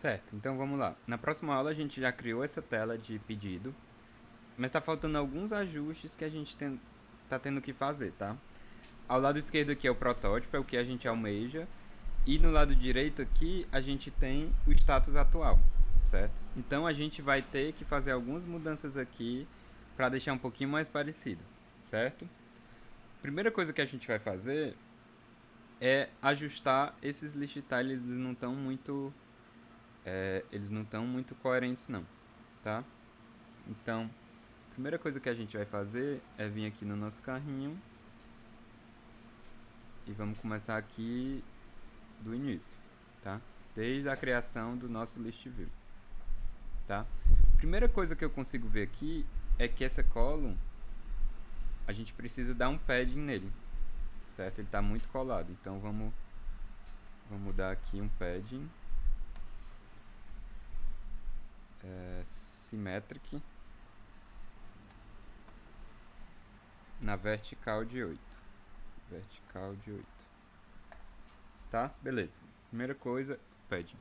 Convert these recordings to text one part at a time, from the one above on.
Certo, então vamos lá. Na próxima aula a gente já criou essa tela de pedido, mas está faltando alguns ajustes que a gente tá tendo que fazer, tá? Ao lado esquerdo aqui é o protótipo, é o que a gente almeja, e no lado direito aqui a gente tem o status atual, certo? Então a gente vai ter que fazer algumas mudanças aqui para deixar um pouquinho mais parecido, certo? Primeira coisa que a gente vai fazer é ajustar esses list tiles, eles não estão muito coerentes não, tá? Então, a primeira coisa que a gente vai fazer é vir aqui no nosso carrinho e vamos começar aqui do início, tá? Desde a criação do nosso list view, tá? Primeira coisa que eu consigo ver aqui é que essa column a gente precisa dar um padding nele, certo? Ele está muito colado, então vamos dar aqui um padding symmetric na vertical de 8. Vertical de 8. Tá? Beleza. Primeira coisa, padding.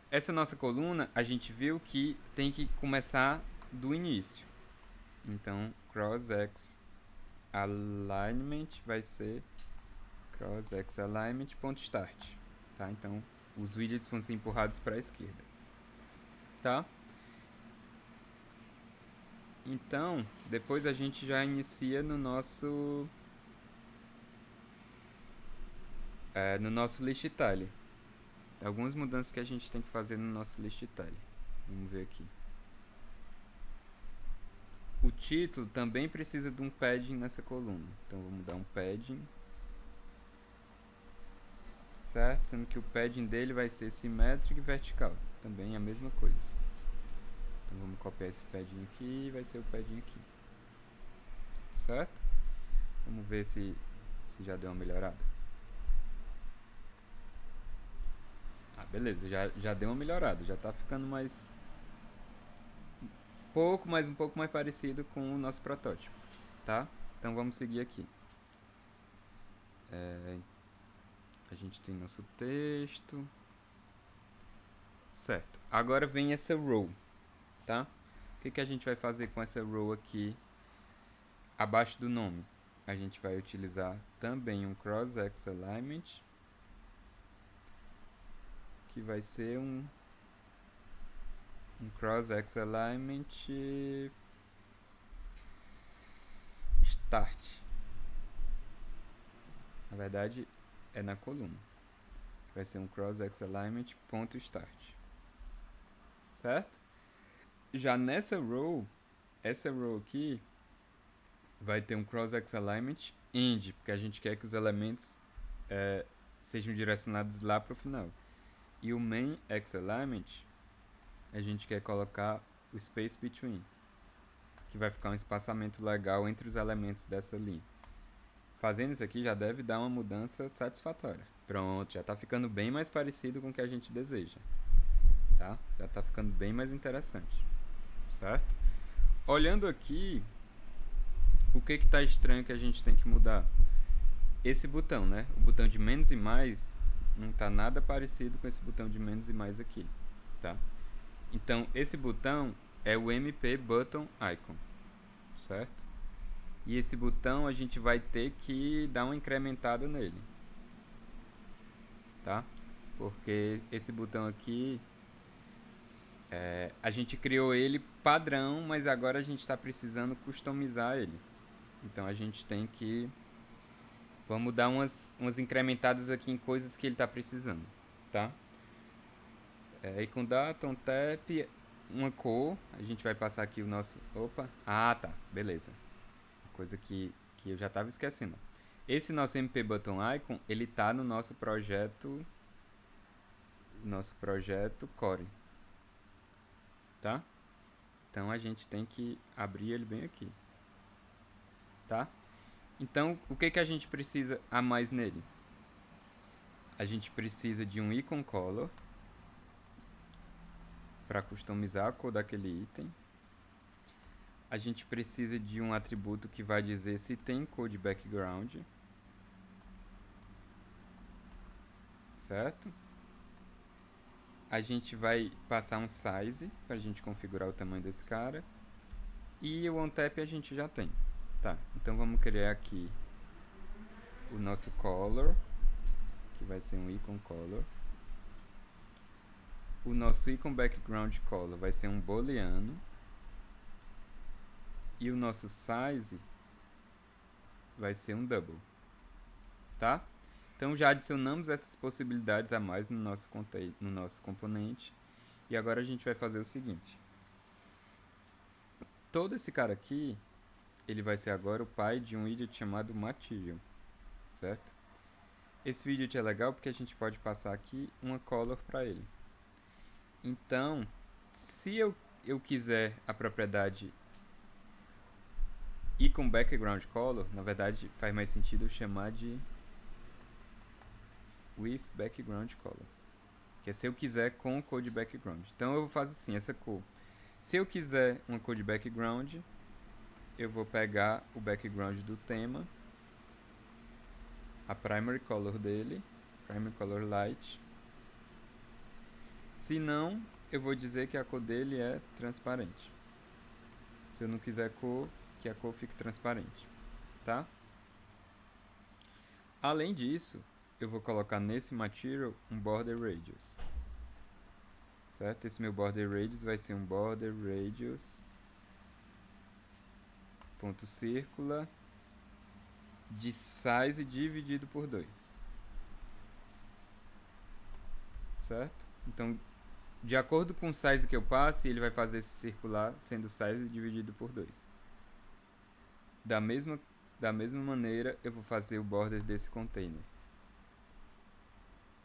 Essa nossa coluna, a gente viu que tem que começar do início. Então, cross-x alignment vai ser cross-x alignment.start. Tá? Então, os widgets vão ser empurrados para a esquerda. Tá? Então, depois a gente já inicia no nosso list tile. Algumas mudanças que a gente tem que fazer no nosso list tile. Vamos ver aqui. O título também precisa de um padding nessa coluna. Então vamos dar um padding. Certo? Sendo que o padding dele vai ser simétrico e vertical. Também a mesma coisa. Então vamos copiar esse padding aqui e vai ser o padding aqui. Certo? Vamos ver se já deu uma melhorada. Ah, beleza, já deu uma melhorada, já tá ficando mais um pouco mais parecido com o nosso protótipo, tá? Então vamos seguir aqui. A gente tem nosso texto. Certo. Agora vem essa row, tá? O que a gente vai fazer com essa row aqui abaixo do nome? A gente vai utilizar também um cross-x alignment, que vai ser um cross-x alignment start. Na verdade, é na coluna. Vai ser um cross-x alignment ponto start. Certo? Já nessa row, essa row aqui vai ter um cross-x alignment end, porque a gente quer que os elementos sejam direcionados lá para o final. E o main x alignment, a gente quer colocar o space between, que vai ficar um espaçamento legal entre os elementos dessa linha. Fazendo isso aqui já deve dar uma mudança satisfatória. Pronto, já está ficando bem mais parecido com o que a gente deseja. Tá? Já está ficando bem mais interessante. Certo? Olhando aqui, o que está estranho que a gente tem que mudar? Esse botão, né? O botão de menos e mais não está nada parecido com esse botão de menos e mais aqui. Tá? Então, esse botão é o MP Button Icon. Certo? E esse botão a gente vai ter que dar uma incrementada nele. Tá? Porque esse botão aqui a gente criou ele padrão, mas agora a gente está precisando customizar ele. Então a gente tem que vamos dar umas incrementadas aqui em coisas que ele está precisando, tá? Icon data, on tap, uma cor. A gente vai passar aqui o nosso. Opa! Ah, tá, beleza. Coisa que eu já estava esquecendo. Esse nosso MP Button Icon, ele tá no nosso projeto Core, tá? Então a gente tem que abrir ele bem aqui, tá? Então o que a gente precisa a mais nele? A gente precisa de um icon color para customizar a cor daquele item. A gente precisa de um atributo que vai dizer se tem cor de background, certo? a gente vai passar um size pra gente configurar o tamanho desse cara. E o OnTap a gente já tem. Tá, então vamos criar aqui o nosso color, que vai ser um icon color. O nosso icon background color vai ser um booleano. E o nosso size vai ser um double. Tá? Então já adicionamos essas possibilidades a mais no nosso componente. E agora a gente vai fazer o seguinte. Todo esse cara aqui, ele vai ser agora o pai de um widget chamado material, certo? Esse widget é legal porque a gente pode passar aqui uma color para ele. Então, se eu quiser a propriedade icon background color, na verdade faz mais sentido eu chamar de with background color, que é se eu quiser com cor de background. Então eu vou fazer assim, essa cor. Se eu quiser uma cor de background, eu vou pegar o background do tema, a primary color dele, primary color light. Se não, eu vou dizer que a cor dele é transparente. Se eu não quiser cor, que a cor fique transparente, tá? Além disso, eu vou colocar nesse material um border radius, certo? Esse meu border radius vai ser um border radius ponto círcula de size dividido por 2, certo? Então, de acordo com o size que eu passe, ele vai fazer esse circular sendo size dividido por 2. Da mesma maneira, eu vou fazer o border desse container.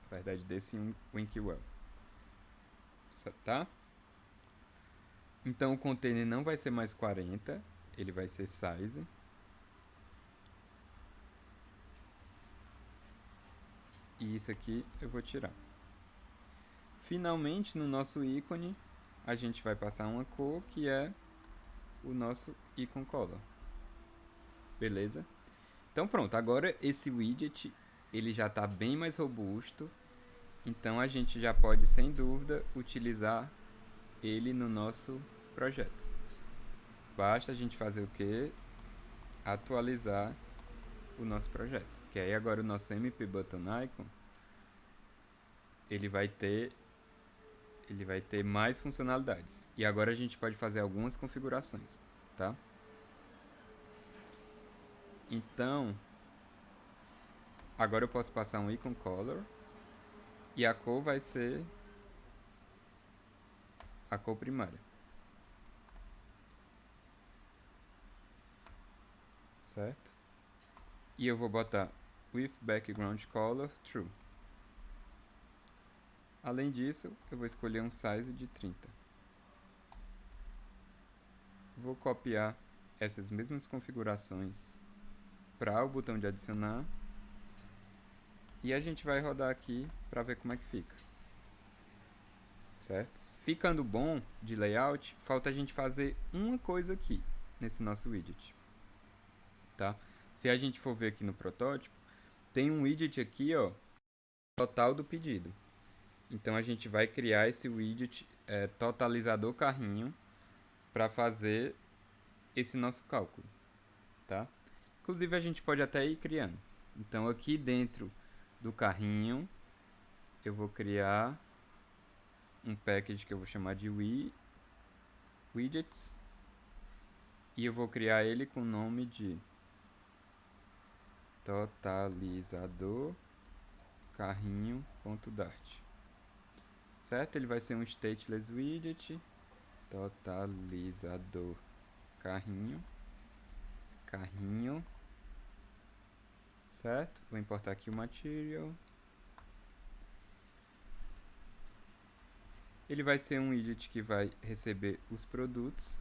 Na verdade, desse Winkwell. Tá? Então, o container não vai ser mais 40, ele vai ser size. E isso aqui eu vou tirar. Finalmente, no nosso ícone, a gente vai passar uma cor que é o nosso icon color. Beleza? Então pronto, agora esse widget ele já está bem mais robusto. Então a gente já pode, sem dúvida, utilizar ele no nosso projeto. Basta a gente fazer o que? Atualizar o nosso projeto. Que aí agora o nosso MP Button Icon ele vai ter mais funcionalidades. E agora a gente pode fazer algumas configurações, tá? Então, agora eu posso passar um icon color e a cor vai ser a cor primária. Certo? E eu vou botar with background color true. Além disso, eu vou escolher um size de 30. Vou copiar essas mesmas configurações para o botão de adicionar. E a gente vai rodar aqui para ver como é que fica. Certo? Ficando bom de layout, falta a gente fazer uma coisa aqui nesse nosso widget. Tá? Se a gente for ver aqui no protótipo, tem um widget aqui, ó, total do pedido. Então a gente vai criar esse widget totalizador carrinho para fazer esse nosso cálculo, tá? Inclusive a gente pode até ir criando. Então aqui dentro do carrinho eu vou criar um package que eu vou chamar de widgets e eu vou criar ele com o nome de totalizador carrinho.dart. Certo? Ele vai ser um stateless widget, totalizador carrinho, certo? Vou importar aqui o material. Ele vai ser um widget que vai receber os produtos.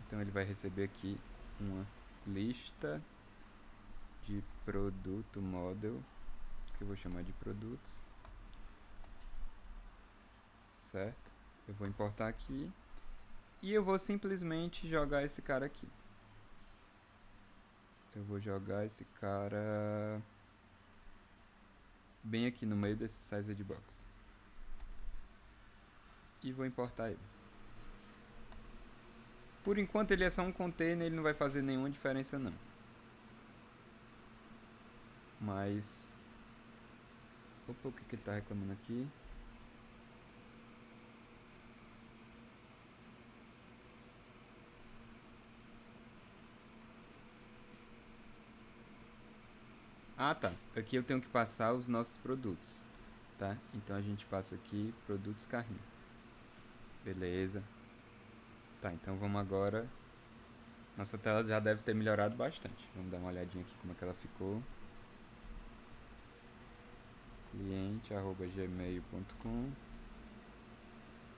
Então ele vai receber aqui uma lista de produto model, que eu vou chamar de produtos. Certo? Eu vou importar aqui e eu vou simplesmente jogar esse cara aqui. Eu vou jogar esse cara bem aqui no meio desse size box. e vou importar ele. Por enquanto ele é só um container, ele não vai fazer nenhuma diferença não. Mas... Opa, o que ele está reclamando aqui? Ah, tá. Aqui eu tenho que passar os nossos produtos, tá? Então a gente passa aqui, produtos carrinho. Beleza. Tá, então vamos agora... Nossa tela já deve ter melhorado bastante. Vamos dar uma olhadinha aqui como é que ela ficou. cliente@gmail.com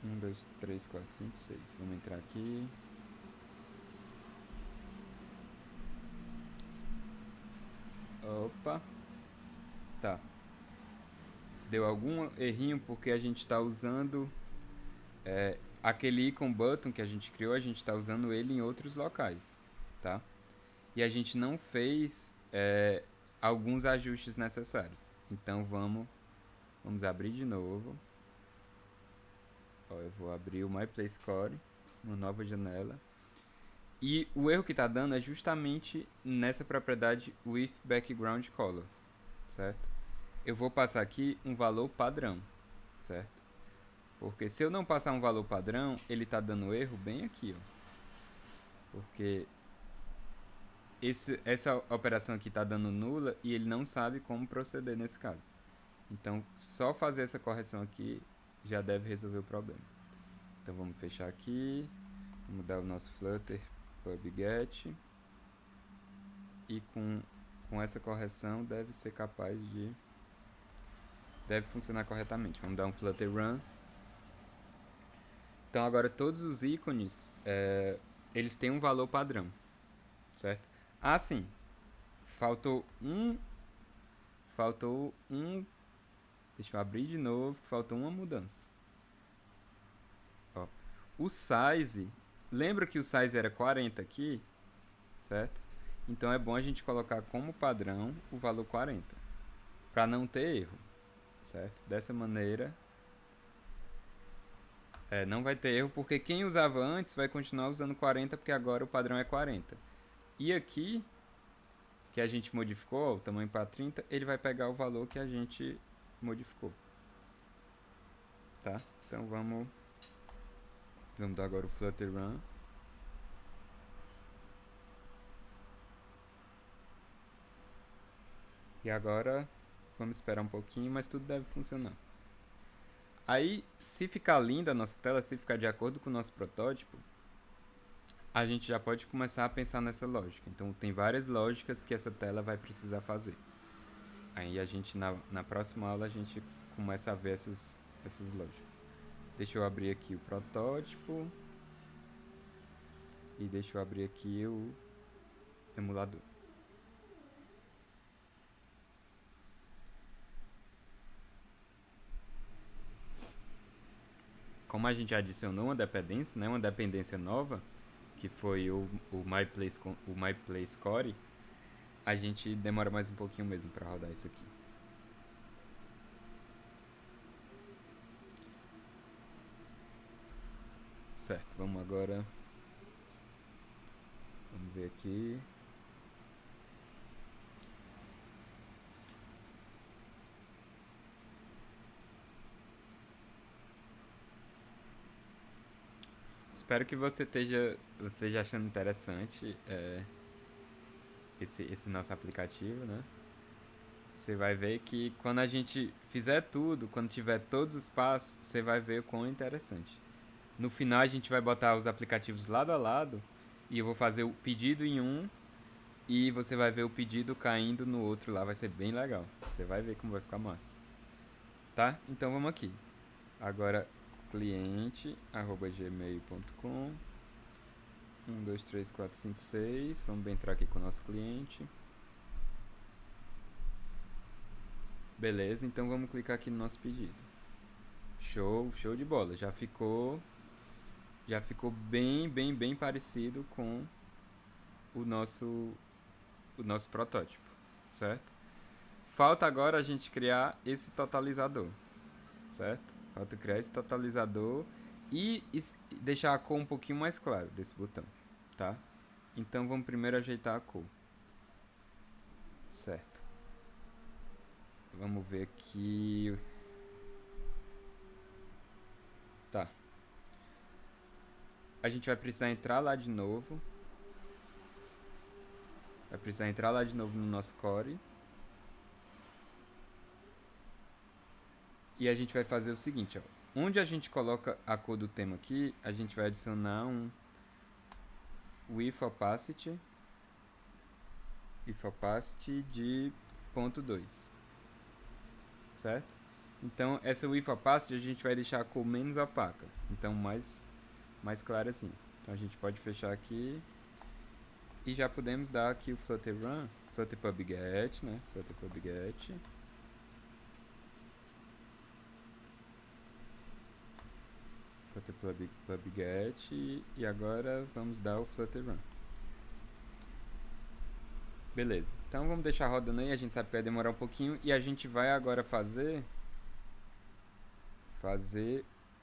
1, 2, 3, 4, 5, 6. Vamos entrar aqui. Opa. Tá. Deu algum errinho porque a gente está usando aquele icon button que a gente criou, a gente está usando ele em outros locais, tá? E a gente não fez alguns ajustes necessários. Então vamos abrir de novo. Ó, eu vou abrir o My Play Score, uma nova janela. E o erro que está dando é justamente nessa propriedade with background color, certo? Eu vou passar aqui um valor padrão, certo? Porque se eu não passar um valor padrão, ele está dando erro bem aqui, ó. Porque essa operação aqui está dando nula e ele não sabe como proceder nesse caso. Então, só fazer essa correção aqui já deve resolver o problema. Então, vamos fechar aqui. Vamos mudar o nosso Flutter PubGet. E com essa correção deve ser capaz de... Deve funcionar corretamente. Vamos dar um Flutter Run. Então, agora todos os ícones, eles têm um valor padrão, certo? Ah, sim. Faltou um... Deixa eu abrir de novo, faltou uma mudança. Ó, o size... Lembra que o size era 40 aqui, certo? Então é bom a gente colocar como padrão o valor 40, para não ter erro, certo? Dessa maneira... não vai ter erro, porque quem usava antes vai continuar usando 40, porque agora o padrão é 40. E aqui, que a gente modificou, ó, o tamanho para 30, ele vai pegar o valor que a gente modificou. Tá? Então vamos dar agora o Flutter Run. E agora vamos esperar um pouquinho, mas tudo deve funcionar. Aí, se ficar linda a nossa tela, se ficar de acordo com o nosso protótipo, a gente já pode começar a pensar nessa lógica. Então, tem várias lógicas que essa tela vai precisar fazer. Aí, a gente, na próxima aula, a gente começa a ver essas lógicas. Deixa eu abrir aqui o protótipo. E deixa eu abrir aqui o emulador. Como a gente adicionou uma dependência, né, uma dependência nova, que foi o My Play Score, a gente demora mais um pouquinho mesmo para rodar isso aqui. Certo, vamos agora... Vamos ver aqui. Espero que você esteja achando interessante esse nosso aplicativo, né? Você vai ver que quando a gente fizer tudo, quando tiver todos os passos, você vai ver o quão interessante. No final a gente vai botar os aplicativos lado a lado e eu vou fazer o pedido em um e você vai ver o pedido caindo no outro lá, vai ser bem legal. Você vai ver como vai ficar massa. Tá? Então vamos aqui. Agora cliente@gmail.com 1, 2, 3, 4, 5, 6. Vamos entrar aqui com o nosso cliente. Beleza, então vamos clicar aqui no nosso pedido. Show de bola. Já ficou bem parecido com o nosso protótipo, certo? Falta agora a gente criar esse totalizador, certo? Falta criar esse totalizador e deixar a cor um pouquinho mais clara desse botão, tá? Então vamos primeiro ajeitar a cor. Certo. Vamos ver aqui. Tá. A gente vai precisar entrar lá de novo. Vai precisar entrar lá de novo no nosso core. E a gente vai fazer o seguinte, ó. Onde a gente coloca a cor do tema aqui, a gente vai adicionar um With Opacity de 0.2, certo? Então essa With Opacity a gente vai deixar a cor menos opaca, então mais clara assim. Então a gente pode fechar aqui e já podemos dar aqui o Flutter Run, Flutter Pub Get, né? Flutter Pub Get. Flutter Pub Get e agora vamos dar o Flutter Run. Beleza, então vamos deixar rodando aí, a gente sabe que vai demorar um pouquinho e a gente vai agora fazer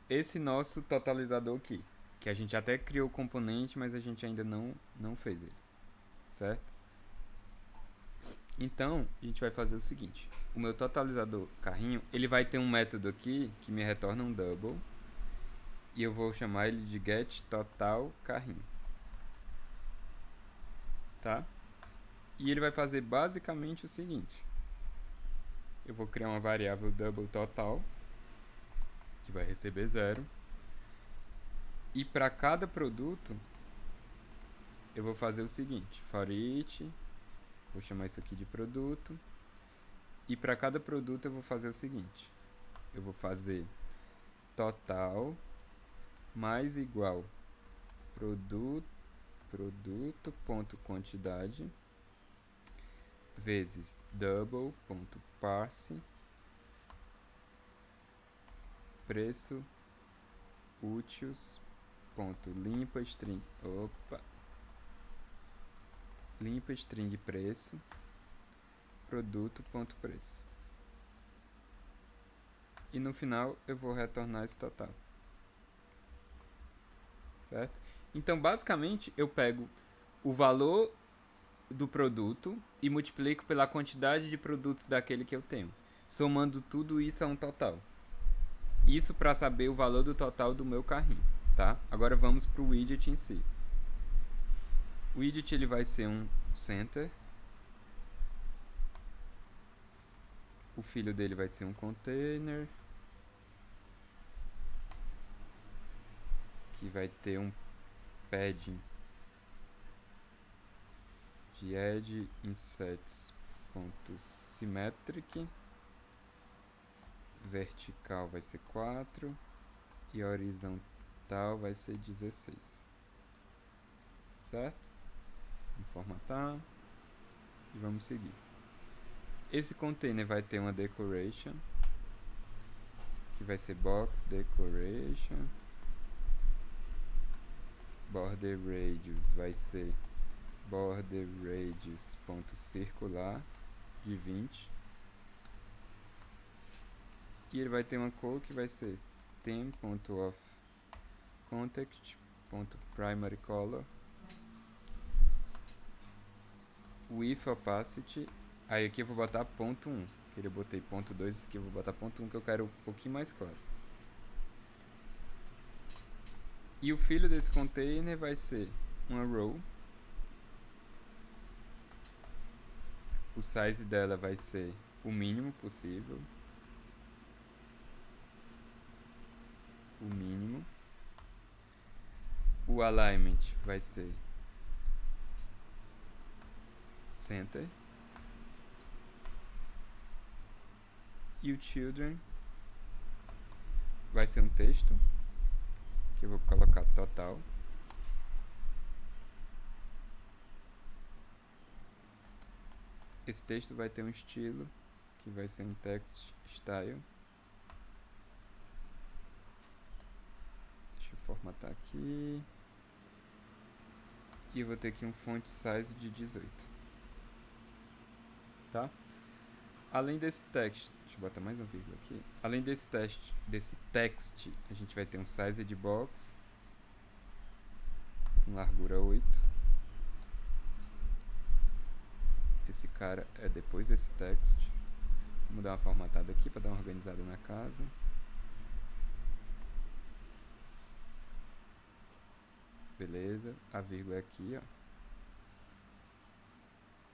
esse nosso totalizador aqui, que a gente até criou o componente, mas a gente ainda não fez ele, certo? Então, a gente vai fazer o seguinte, o meu totalizador carrinho, ele vai ter um método aqui que me retorna um double, e eu vou chamar ele de getTotalCarrinho, tá? E ele vai fazer basicamente o seguinte, eu vou criar uma variável double total, que vai receber 0, e para cada produto eu vou fazer o seguinte, for each, vou chamar isso aqui de produto, e para cada produto eu vou fazer o seguinte, eu vou fazer total mais igual produto.quantidade vezes double.parse preço úteis ponto limpa string preço produto.preço, e no final eu vou retornar esse total, certo? Então basicamente eu pego o valor do produto e multiplico pela quantidade de produtos daquele que eu tenho, somando tudo isso a um total. Isso para saber o valor do total do meu carrinho, tá? Agora vamos para o widget em si. O widget ele vai ser um center, o filho dele vai ser um container, que vai ter um padding de edge insets.symmetric, vertical vai ser 4 e horizontal vai ser 16, certo? Vamos formatar e vamos seguir. Esse container vai ter uma decoration, que vai ser box decoration, border radius vai ser border radius ponto circular de 20, e ele vai ter uma cor que vai ser theme.offContext.primary color with opacity, aí aqui eu vou botar ponto 1, que eu botei ponto 2, aqui eu vou botar ponto 1, que eu quero um pouquinho mais claro. E o filho desse container vai ser uma row, o size dela vai ser o mínimo possível, o alignment vai ser center, e o children vai ser um texto, que eu vou colocar total, esse texto vai ter um estilo, que vai ser um text style. Deixa eu formatar aqui. E eu vou ter aqui um font size de 18. Tá? Além desse text, deixa Deixa eu botar mais uma vírgula aqui. Além desse text, a gente vai ter um size de box com largura 8. Esse cara é depois desse text. Vamos dar uma formatada aqui para dar uma organizada na casa. Beleza, a vírgula é aqui, ó.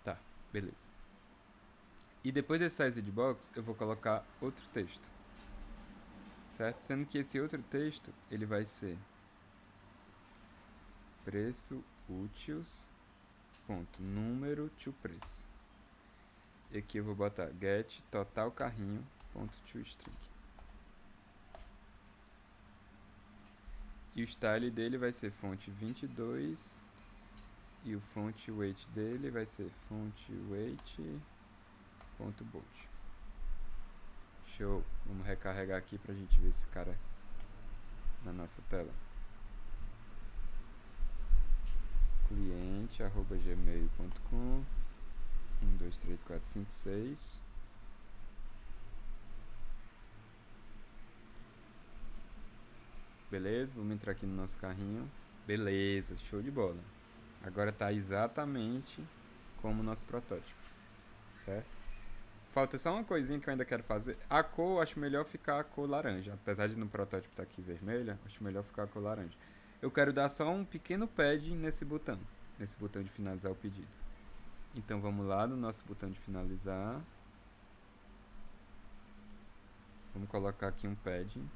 Tá, beleza. E depois desse size de box, eu vou colocar outro texto. Certo? Sendo que esse outro texto, ele vai ser preço úteis, ponto, número to preço. E aqui eu vou botar get total carrinho, ponto to string. E o style dele vai ser fonte 22. E o font weight dele vai ser font weight ponto bold. Show. Vamos recarregar aqui pra gente ver esse cara na nossa tela. cliente@gmail.com 1, 2, 3, 4, 5, 6. Beleza, vamos entrar aqui no nosso carrinho. Beleza, show de bola. Agora tá exatamente como o nosso protótipo, certo? Falta só uma coisinha que eu ainda quero fazer. A cor, eu acho melhor ficar a cor laranja. Apesar de no protótipo estar aqui vermelha, acho melhor ficar a cor laranja. Eu quero dar só um pequeno padding nesse botão de finalizar o pedido. Então vamos lá no nosso botão de finalizar. Vamos colocar aqui um padding,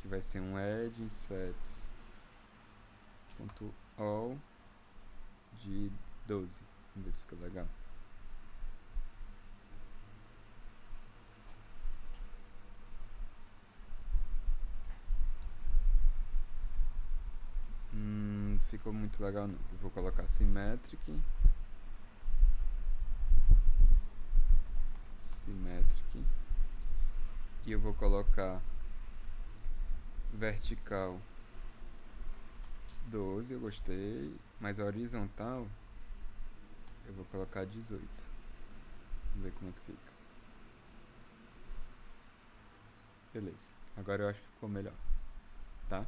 que vai ser um add insets.all de 12. Vamos ver se fica legal. Ficou muito legal não. Eu vou colocar symmetric. E eu vou colocar vertical 12, eu gostei. Mas a horizontal eu vou colocar 18. Vamos ver como é que fica. Beleza. Agora eu acho que ficou melhor. Tá?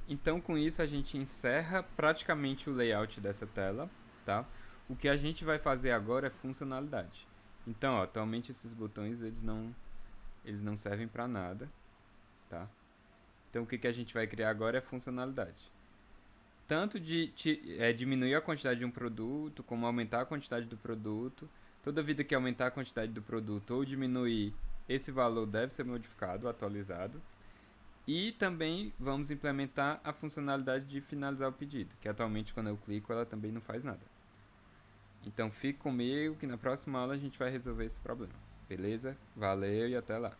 Então com isso a gente encerra praticamente o layout dessa tela, tá? O que a gente vai fazer agora é funcionalidade. Então, ó, atualmente esses botões eles não servem para nada, tá? Então o que a gente vai criar agora é funcionalidade. Tanto de diminuir a quantidade de um produto, como aumentar a quantidade do produto. Toda vida que aumentar a quantidade do produto ou diminuir, esse valor deve ser modificado, atualizado. E também vamos implementar a funcionalidade de finalizar o pedido, que atualmente quando eu clico ela também não faz nada. Então fique comigo que na próxima aula a gente vai resolver esse problema. Beleza? Valeu e até lá!